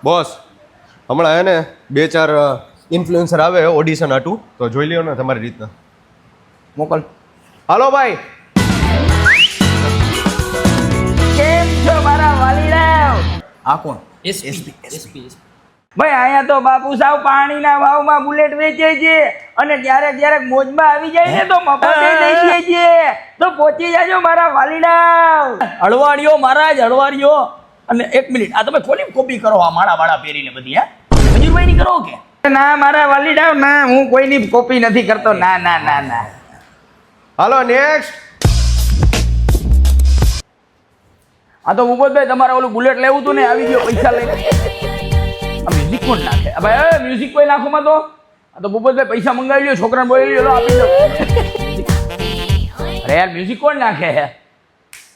Boss હમણાં હે ને 2-4 ઇન્ફ્લુએન્સર આવે ઓડિશન આટું તો જોઈ લ્યો ને તમારી રીતના મોકલ. હાલો ભાઈ. કેમ છો મારા વાલીડાઓ? આ કોણ? એસપી ભાઈ અહીંયા તો બાપુ સાવ પાણીના ભાવમાં બુલેટ વેચે છે અને ક્યારેક મોજમાં આવી જાય ને તો મફત દઈ દે છે. તો પહોંચી જાજો મારા વાલીડાઓ. હળવાડીઓ મહારાજ હળવાડીઓ. અને 1 મિનિટ આ તમે ખોલી કોપી કરો આ માળા પહેરીને બધી હે મંજુરભાઈ ની કરો કે ના મારા વાલીડાઓ ના, હું કોઈની કોપી નથી કરતો. ના ના ના ના. હાલો નેક્સ્ટ. આ તો ભૂપતભાઈ તમારે ઓલું બુલેટ લેવું હતું ને આવી ગયો પૈસા લઈને. આ મ્યુઝિક કોણ નાખે? ભાઈ મ્યુઝિક કોઈ નાખો માં તો. આ તો ભૂપતભાઈ પૈસા મંગાવી લ્યો, છોકરાને બોલી લ્યો, આપી દો. અરે યાર મ્યુઝિક કોણ નાખે હે?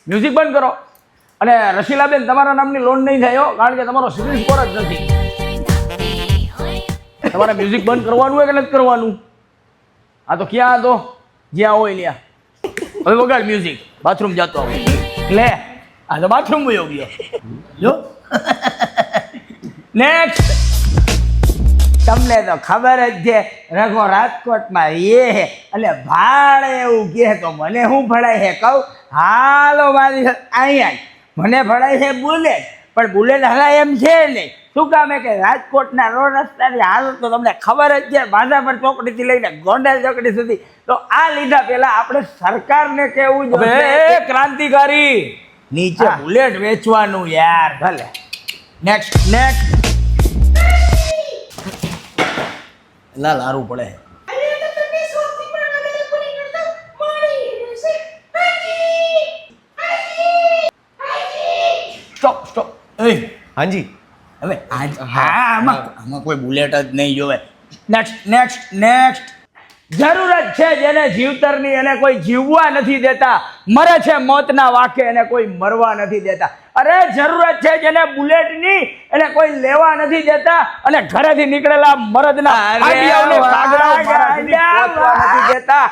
મ્યુઝિક બંધ કરો. અને રસીલાબેન તમારા નામની લોન નહીં થાય હો, કારણ કે તમારો સિવિલ સ્કોર જ નથી. તમારે મ્યુઝિક બંધ કરવાનું હોય કે નથી કરવાનું? આ તો ક્યાં હતો? જ્યાં હોય ત્યાં. હવે વગાડ મ્યુઝિક. બાથરૂમ જતો આવું લે. આ તો બાથરૂમ વયો ગયો જો. નેક્સ્ટ. તમને તો ખબર જ છે રઘો રાજકોટમાં એ હે એટલે ભાડે એવું કહે તો મને શું ભળાય છે કહું? હાલો મારી અહીંયા મને ભળાય છે બુલેટ, પણ બુલેટ હલાય એમ છે નહીં. શું કામ કે રાજકોટના રોડ રસ્તાની હાલત તો તમને ખબર જ છે, માધાપર ચોકડીથી લઈને ગોંડલ ચોકડી સુધી. તો આ લીધા પહેલા આપણે સરકારને કહેવું જોઈએ ક્રાંતિકારી નીચે બુલેટ વેચવાનું યાર. ભલે. Next next. લાલ હારું પડે. સ્ટોપ. એ હાજી હવે આમાં કોઈ બુલેટ જ નહીં જોવે. નેક્સ્ટ. જરૂરત છે જેને જીવતરની એને કોઈ જીવવા નથી દેતા, મરે છે મોતના વાકે એને કોઈ મરવા નથી દેતા. અરે જરૂરત છે જેને બુલેટની એને કોઈ લેવા નથી દેતા અને ઘરેથી નીકળેલા મરદના આડિયાઓને કાગડા મારા સુધી પહોંચવા નથી દેતા.